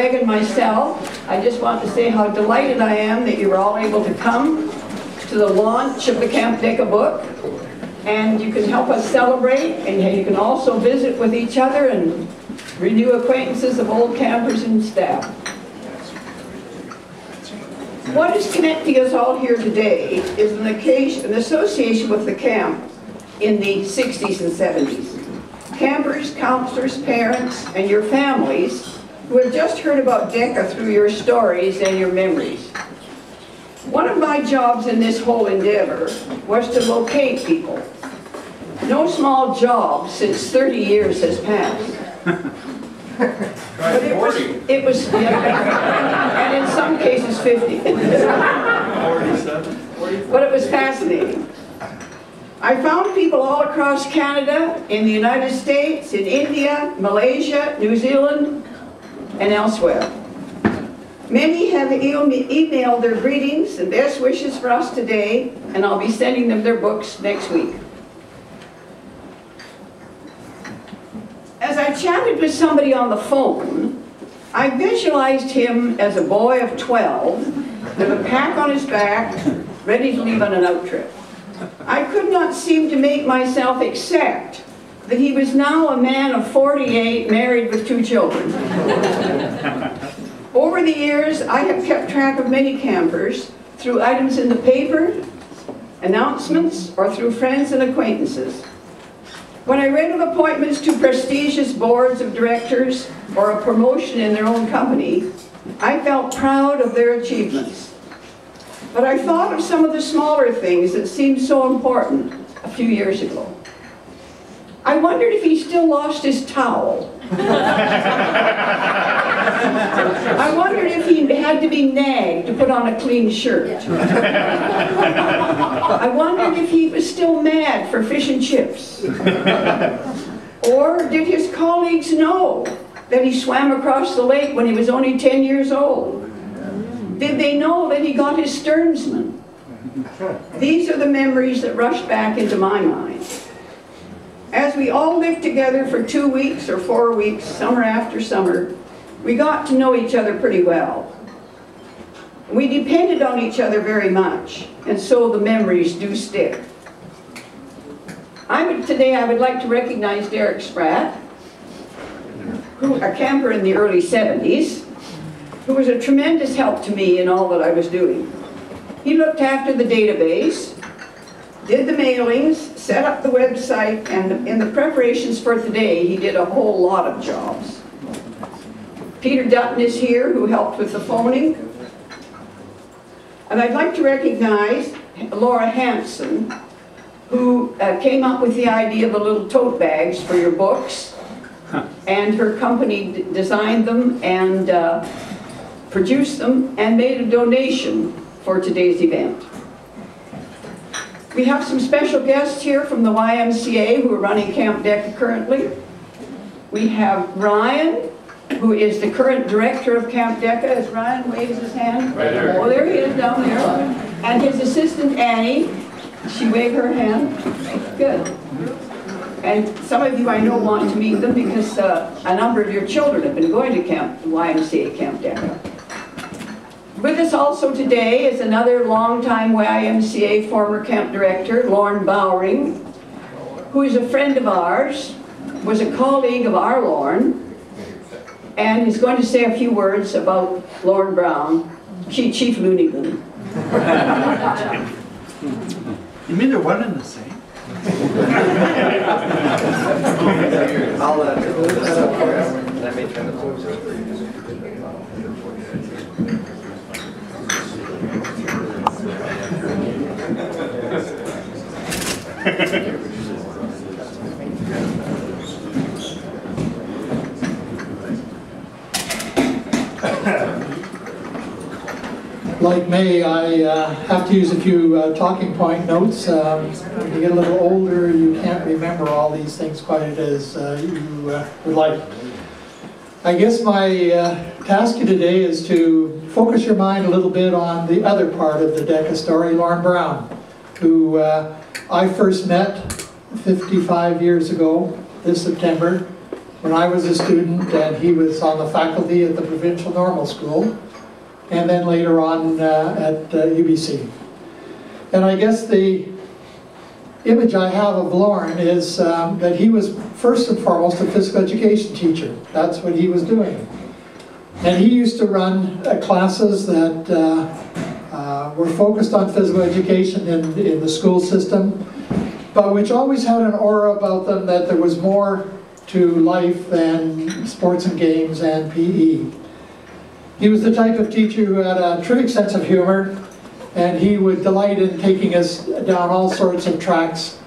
Greg and myself, I just want to say how delighted I am that you were all able to come to the launch of the Camp Deka book. And you can help us celebrate, and you can also visit with each other and renew acquaintances of old campers and staff. What is connecting us all here today is an association with the camp in the 60s and 70s. Campers, counselors, parents, and your families who have just heard about Deka through your stories and your memories. One of my jobs in this whole endeavor was to locate people. No small job since 30 years has passed. But it was and in some cases 50. But it was fascinating. I found people all across Canada, in the United States, in India, Malaysia, New Zealand, and elsewhere. Many have emailed their greetings and best wishes for us today, and I'll be sending them their books next week. As I chatted with somebody on the phone, I visualized him as a boy of 12, with a pack on his back, ready to leave on an out trip. I could not seem to make myself accept that he was now a man of 48, married with 2 children. Over the years, I have kept track of many campers through items in the paper, announcements, or through friends and acquaintances. When I read of appointments to prestigious boards of directors or a promotion in their own company, I felt proud of their achievements. But I thought of some of the smaller things that seemed so important a few years ago. I wondered if he still lost his towel. I wondered if he had to be nagged to put on a clean shirt. I wondered if he was still mad for fish and chips. Or did his colleagues know that he swam across the lake when he was only 10 years old? Did they know that he got his sternsman? These are the memories that rush back into my mind. As we all lived together for 2 weeks or 4 weeks, summer after summer, we got to know each other pretty well. We depended on each other very much, and so the memories do stick. Today I would like to recognize Derek Spratt, a camper in the early 70s, who was a tremendous help to me in all that I was doing. He looked after the database, did the mailings, set up the website, and in the preparations for today, he did a whole lot of jobs. Peter Dutton is here, who helped with the phoning. And I'd like to recognize Laura Hanson, who came up with the idea of the little tote bags for your books. And her company designed them and produced them and made a donation for today's event. We have some special guests here from the YMCA who are running Camp Deka currently. We have Ryan, who is the current director of Camp Deka. As Ryan waves his hand. Right there. Oh, there he is down there. And his assistant Annie, she waved her hand. Good. And some of you I know want to meet them because a number of your children have been going to YMCA Camp Deka. With us also today is another longtime YMCA former camp director, Lorne Bowring, who is a friend of ours, was a colleague of our Lorne, and is going to say a few words about Lorne Brown, Chief Looneyman. You mean they're one and the same? Let me turn the phones over. Like May, I have to use a few talking point notes. When you get a little older, you can't remember all these things quite as you would like. I guess my task today is to focus your mind a little bit on the other part of the Deka story, Lorne Brown, who I first met 55 years ago this September when I was a student, and he was on the faculty at the Provincial Normal School, and then later on at UBC. And I guess the image I have of Lorne is that he was first and foremost a physical education teacher. That's what he was doing. And he used to run classes that were focused on physical education in the school system, but which always had an aura about them that there was more to life than sports and games and PE. He was the type of teacher who had a terrific sense of humor, and he would delight in taking us down all sorts of tracks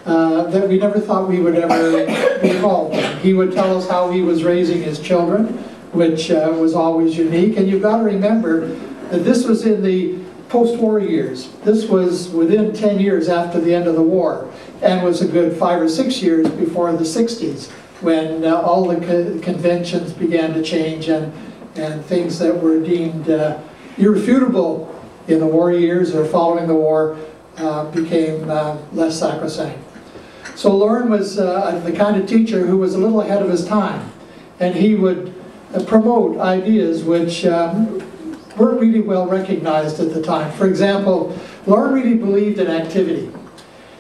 that we never thought we would ever be involved in. He would tell us how he was raising his children, which was always unique. And you've got to remember that this was in the post-war years. This was within 10 years after the end of the war, and was a good 5 or 6 years before the 60s, when all the conventions began to change, and things that were deemed irrefutable in the war years or following the war became less sacrosanct. So Lorne was the kind of teacher who was a little ahead of his time, and he would promote ideas which weren't really well recognized at the time. For example, Lorne really believed in activity.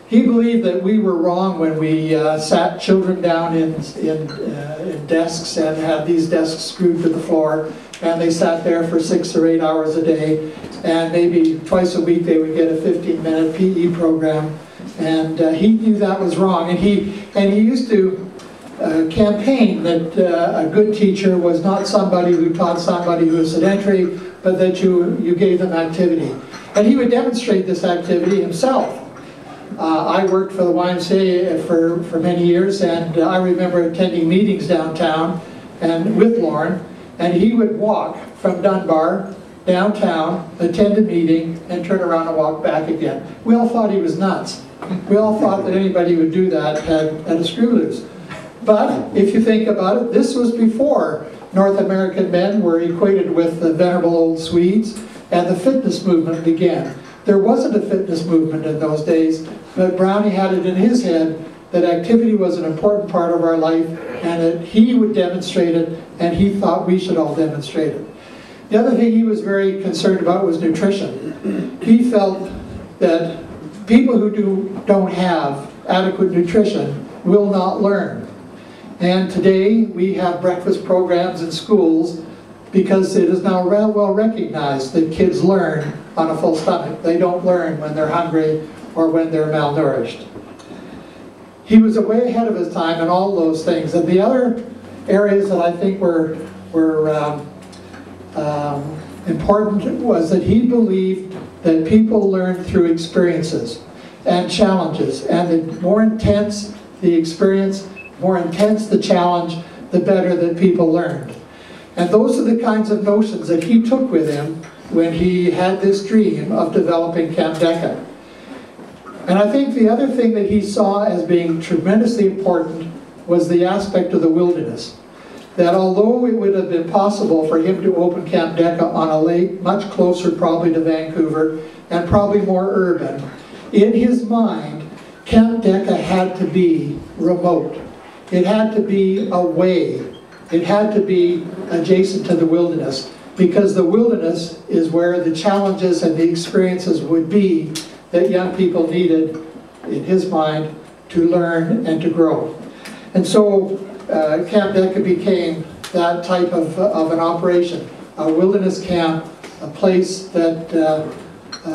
He believed that we were wrong when we sat children down in desks and had these desks screwed to the floor, and they sat there for 6 or 8 hours a day, and maybe twice a week they would get a 15-minute PE program, and he knew that was wrong. And he used to campaign that a good teacher was not somebody who taught somebody who was sedentary, but that you gave them activity. And he would demonstrate this activity himself. I worked for the YMCA for many years, and I remember attending meetings downtown and with Lorne, and he would walk from Dunbar downtown, attend a meeting, and turn around and walk back again. We all thought he was nuts. We all thought that anybody would do that had a screw loose. But if you think about it, this was before North American men were equated with the venerable old Swedes, and the fitness movement began. There wasn't a fitness movement in those days, but Brownie had it in his head that activity was an important part of our life, and that he would demonstrate it, and he thought we should all demonstrate it. The other thing he was very concerned about was nutrition. He felt that people who don't have adequate nutrition will not learn. And today we have breakfast programs in schools because it is now well recognized that kids learn on a full stomach. They don't learn when they're hungry or when they're malnourished. He was way ahead of his time in all those things. And the other areas that I think were important was that he believed that people learn through experiences and challenges, and the more intense the experience, more intense the challenge, the better that people learned. And those are the kinds of notions that he took with him when he had this dream of developing Camp Deka. And I think the other thing that he saw as being tremendously important was the aspect of the wilderness. That although it would have been possible for him to open Camp Deka on a lake much closer probably to Vancouver and probably more urban, in his mind, Camp Deka had to be remote. It had to be away. It had to be adjacent to the wilderness, because the wilderness is where the challenges and the experiences would be that young people needed, in his mind, to learn and to grow. And so Camp Deka became that type of an operation, a wilderness camp, a place that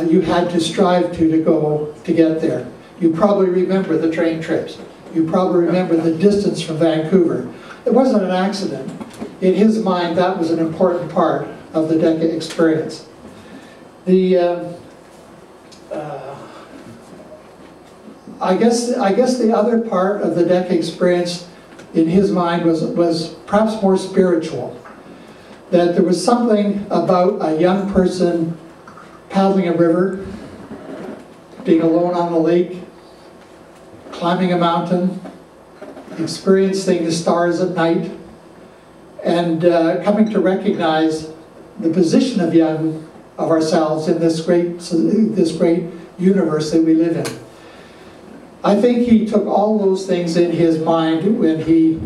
you had to strive to go to get there. You probably remember the train trips. You probably remember the distance from Vancouver. It wasn't an accident. In his mind, that was an important part of the Deka experience. I guess the other part of the Deka experience in his mind was perhaps more spiritual. That there was something about a young person paddling a river, being alone on the lake, climbing a mountain, experiencing the stars at night, and coming to recognize the position of ourselves in this great universe that we live in. I think he took all those things in his mind when he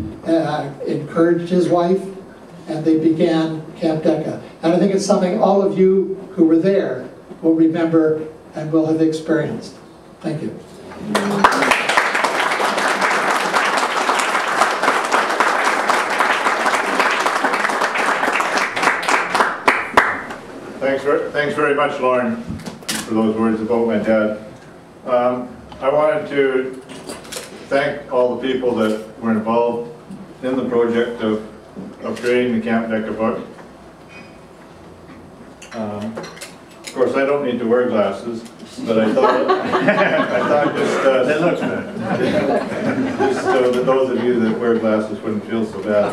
encouraged his wife and they began Camp Deka. And I think it's something all of you who were there will remember and will have experienced. Thank you. Thanks very much, Lorne, for those words about my dad. I wanted to thank all the people that were involved in the project of creating the Camp Deka book. Of course, I don't need to wear glasses, but I thought just That looks better. just so that those of you that wear glasses wouldn't feel so bad.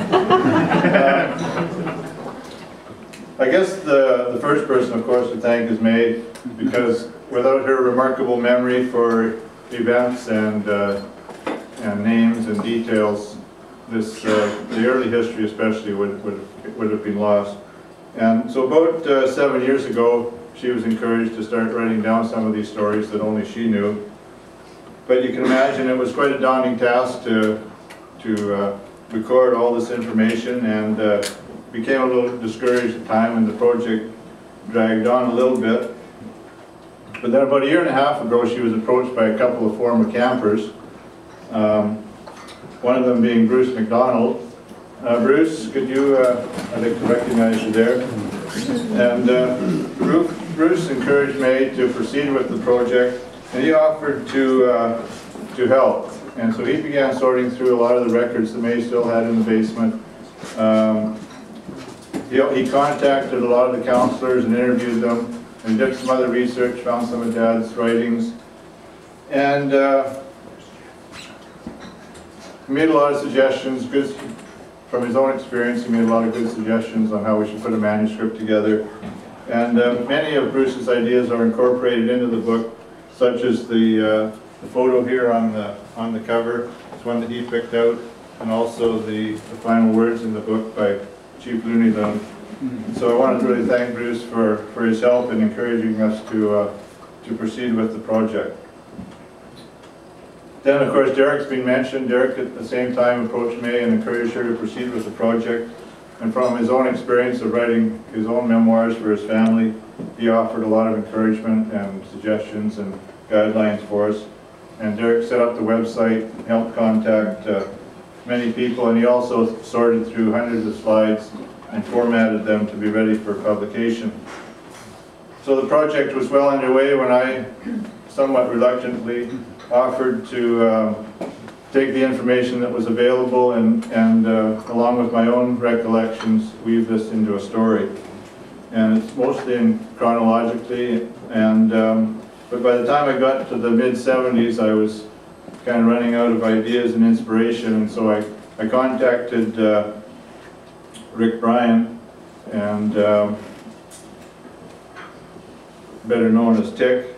I guess the first person, of course, to thank is May, because without her remarkable memory for events and names and details, the early history especially would have been lost. And so about 7 years ago, she was encouraged to start writing down some of these stories that only she knew. But you can imagine it was quite a daunting task to record all this information, and became a little discouraged at the time, and the project dragged on a little bit. But then about 1.5 years ago, she was approached by a couple of former campers, one of them being Bruce McDonald. Bruce, could you, I'd like to recognize you there. And Bruce encouraged May to proceed with the project, and he offered to help. And so he began sorting through a lot of the records that May still had in the basement. He contacted a lot of the counselors and interviewed them, and did some other research, found some of Dad's writings, and made a lot of suggestions. From his own experience, he made a lot of good suggestions on how we should put a manuscript together. And many of Bruce's ideas are incorporated into the book, such as the photo here on the cover. It's one that he picked out, and also the final words in the book by Chief Looney Loon. So I wanted to really thank Bruce for his help in encouraging us to proceed with the project. Then, of course, Derek's been mentioned. Derek at the same time approached May and encouraged her to proceed with the project. And from his own experience of writing his own memoirs for his family, he offered a lot of encouragement and suggestions and guidelines for us. And Derek set up the website, helped contact many people, and he also sorted through hundreds of slides and formatted them to be ready for publication. So the project was well underway when I, somewhat reluctantly, offered to take the information that was available and along with my own recollections, weave this into a story. And it's mostly in chronologically, and but by the time I got to the mid-70s, I was kind of running out of ideas and inspiration, and so I contacted Rick Bryan, and better known as Tick,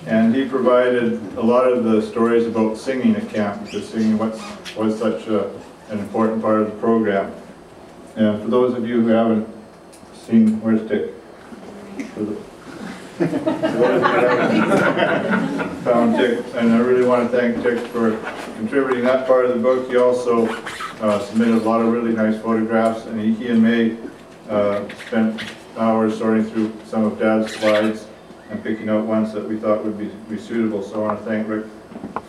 and he provided a lot of the stories about singing at camp, because singing was such an important part of the program. And for those of you who haven't seen, where's Tick? Found Tick, and I really want to thank Tick for contributing that part of the book. He also submitted a lot of really nice photographs, and he and May spent hours sorting through some of Dad's slides and picking out ones that we thought would be suitable. So I want to thank Rick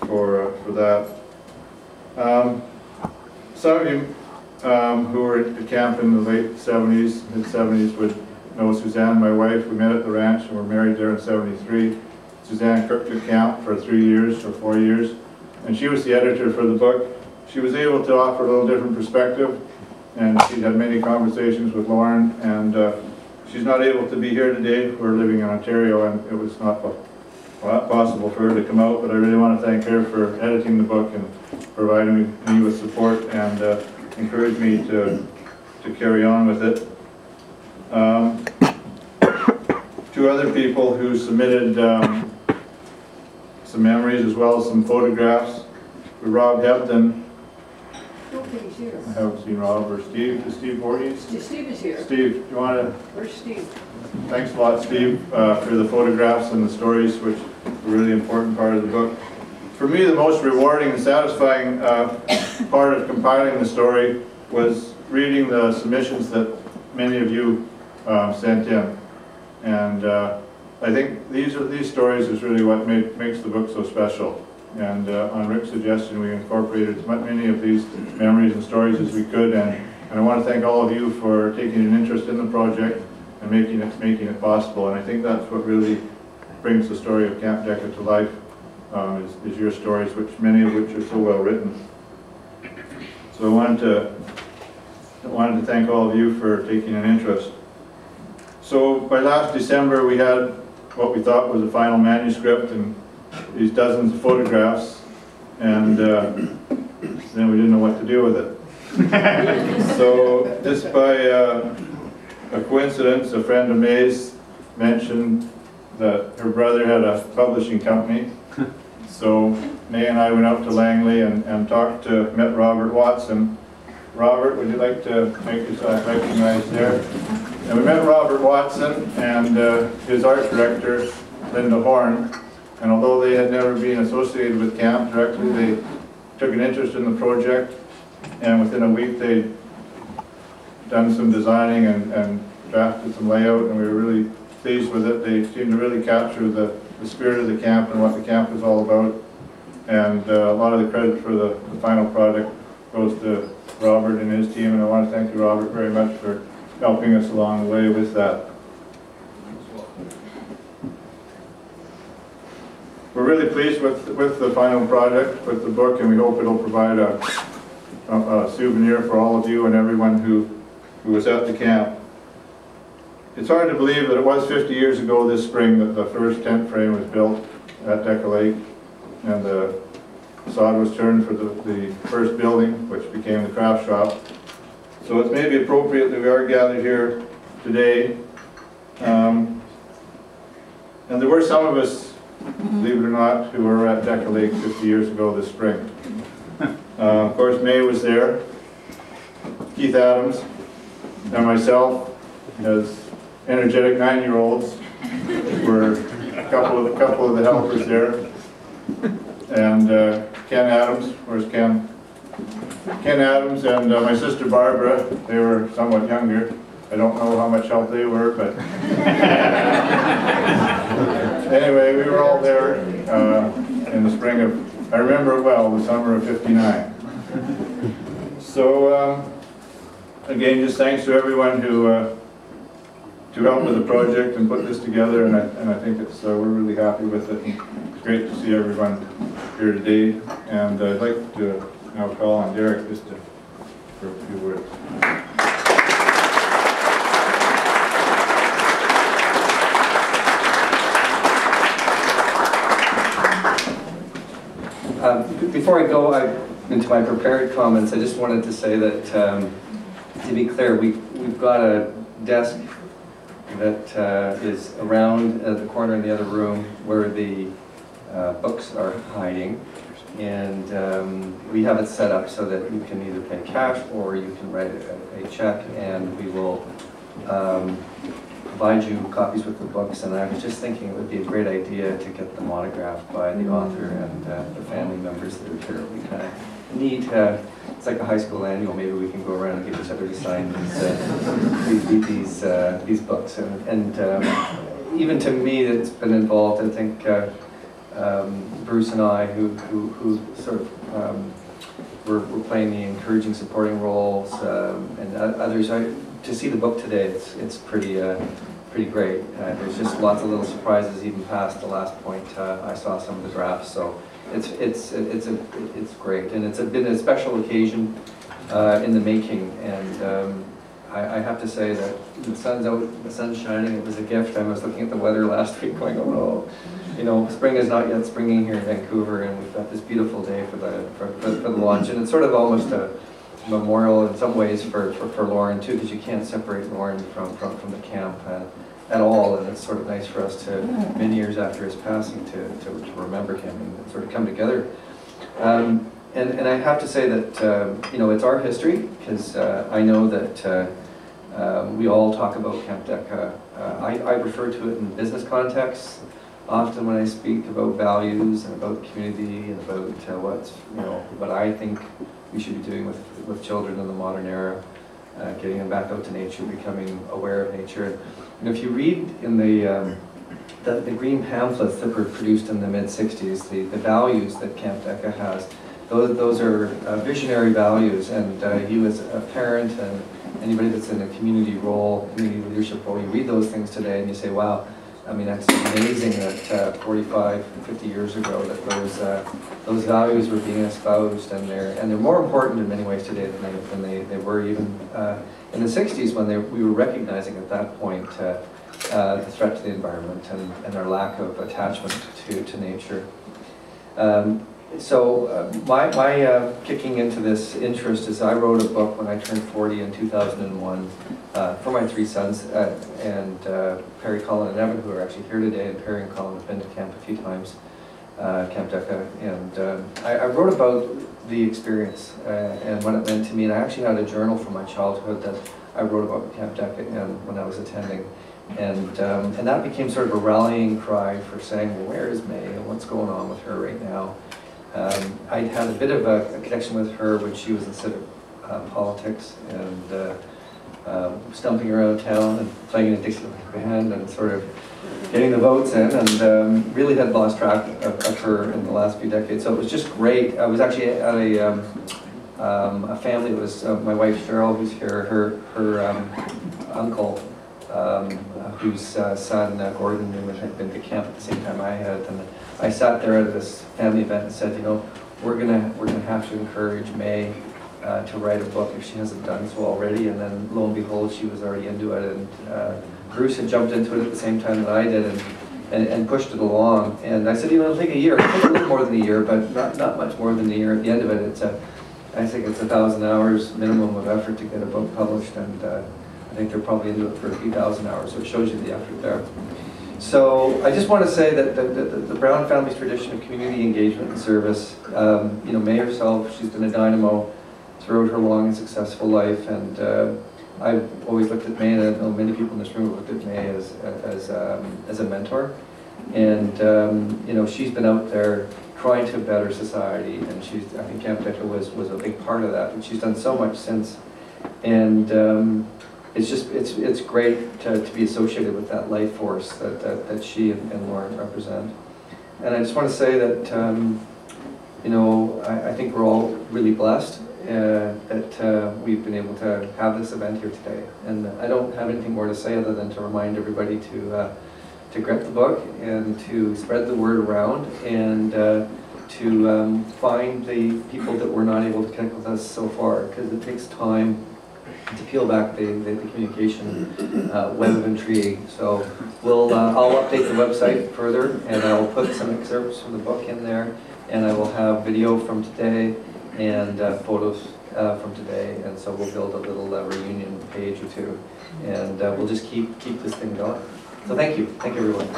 for that. Some of you who were at camp in the late 70s, mid-70s would know Suzanne, my wife. We met at the ranch and were married there in 73. Suzanne cooked at camp for 3 years or 4 years, and she was the editor for the book. She was able to offer a little different perspective, and she had many conversations with Lorne, and she's not able to be here today. We're living in Ontario, and it was not possible for her to come out, but I really want to thank her for editing the book and providing me with support and encouraged me to carry on with it. Two other people who submitted some memories as well as some photographs were Rob Hebden. I don't think he's here. I haven't seen Rob or Steve. Is Steve Voorhees? Steve is here. Steve, do you want to? Where's Steve? Thanks a lot, Steve, for the photographs and the stories, which are a really important part of the book. For me, the most rewarding and satisfying part of compiling the story was reading the submissions that many of you sent in. And I think these stories is really what makes the book so special. And on Rick's suggestion, we incorporated as many of these memories and stories as we could. And I want to thank all of you for taking an interest in the project and making it possible. And I think that's what really brings the story of Camp Deka to life, is your stories, many of which are so well written. So I wanted to thank all of you for taking an interest. So by last December, we had what we thought was a final manuscript and these dozens of photographs, and then we didn't know what to do with it. So just by a coincidence, a friend of May's mentioned that her brother had a publishing company. So May and I went out to Langley and met Robert Watson. Robert, would you like to make yourself recognized there? And we met Robert Watson and his art director, Linda Horn. And although they had never been associated with camp directly, they took an interest in the project. And within a week, they'd done some designing and drafted some layout, and we were really pleased with it. They seemed to really capture the spirit of the camp and what the camp is all about. And a lot of the credit for the final product goes to Robert and his team, and I want to thank you, Robert, very much for helping us along the way with that. We're really pleased with the final product, with the book, and we hope it'll provide a souvenir for all of you and everyone who was at the camp. It's hard to believe that it was 50 years ago this spring that the first tent frame was built at Deka Lake, and the sod was turned for the first building, which became the craft shop. So it's maybe appropriate that we are gathered here today. And there were some of us, believe it or not, who were at Deka Lake 50 years ago this spring. Of course, May was there, Keith Adams, and myself, as energetic 9-year-olds, were a couple of the helpers there. And Ken Adams, where's Ken? Ken Adams and my sister Barbara, they were somewhat younger. I don't know how much help they were, but anyway, we were all there in the spring of, I remember it well, the summer of '59. So again, just thanks to everyone who helped with the project and put this together, and I think we're really happy with it. And it's great to see everyone here today, and I'd like to now call on Derek just for a few words. Before I go into my prepared comments, I just wanted to say that, to be clear, we've got a desk that is around the corner in the other room where the books are hiding, and we have it set up so that you can either pay cash or you can write a check, and we will provide you copies with the books. And I was just thinking it would be a great idea to get them autographed by the author and the family members that are here. We kind of need, it's like a high school annual, maybe we can go around and get each other to sign these books. And even to me that's been involved, I think Bruce and I, who sort of we're playing the encouraging, supporting roles, and others, to see the book today, it's pretty great. There's just lots of little surprises even past the last point. I saw some of the drafts, so it's great, and it's been a special occasion in the making. And I have to say that the sun's out, the sun's shining. It was a gift. I was looking at the weather last week, going, oh, you know, spring is not yet springing here in Vancouver, and we've got this beautiful day for the launch, and it's sort of almost a memorial in some ways for Lorne too, because you can't separate Lorne from the camp at all, and it's sort of nice for us to, many years after his passing, to remember him and sort of come together. And I have to say that you know, it's our history, because I know that we all talk about Camp Deka. I refer to it in business context. often when I speak about values and about community and about what I think we should be doing with children in the modern era, getting them back out to nature, becoming aware of nature. And if you read in the green pamphlets that were produced in the mid-60s, the values that Camp Deka has, those are visionary values, and you as a parent and anybody that's in a community role, community leadership role, you read those things today and you say, wow, I mean, that's amazing that 45, 50 years ago that those values were being espoused, and they're more important in many ways today than they were even in the 60s when we were recognizing at that point the threat to the environment and our lack of attachment to nature. So my kicking into this interest is I wrote a book when I turned 40 in 2001 for my 3 sons, and Perry, Colin, and Evan, who are actually here today, and Perry and Colin have been to camp a few times, Camp Deka, and I wrote about the experience and what it meant to me, and I actually had a journal from my childhood that I wrote about Camp Deka when I was attending. And that became sort of a rallying cry for saying, well, where is May and what's going on with her right now? I had a bit of a connection with her when she was in civic politics and stumping around town and playing in a Dixieland band and sort of getting the votes in, and really had lost track of her in the last few decades. So it was just great. I was actually at a family. It was my wife Cheryl, who's here, her uncle, whose son Gordon had been to camp at the same time I had, and I sat there at this family event and said, you know, we're gonna have to encourage May to write a book if she hasn't done so already. And then lo and behold, she was already into it, and Bruce had jumped into it at the same time that I did and pushed it along. And I said, you know, it'll take a year. It'll take a little more than a year, but not much more than a year. At the end of it, I think it's 1,000 hours minimum of effort to get a book published, and I think they're probably into it for a few thousand hours, so it shows you the effort there. So I just want to say that the Brown family's tradition of community engagement and service, you know, May herself, she's been a dynamo throughout her long and successful life, and I've always looked at May, and I know many people in this room have looked at May as a mentor, and you know, she's been out there trying to better society, and I think Camp Deka was a big part of that, and she's done so much since, and it's great to be associated with that life force that she and Lorne represent. And I just want to say that you know, I think we're all really blessed that we've been able to have this event here today. And I don't have anything more to say other than to remind everybody to get the book and to spread the word around, and to find the people that were not able to connect with us so far, because it takes time to peel back the communication web of intrigue. So I'll update the website further, and I'll put some excerpts from the book in there, and I will have video from today and photos from today, and so we'll build a little reunion page or two, and we'll just keep this thing going. So thank you everyone.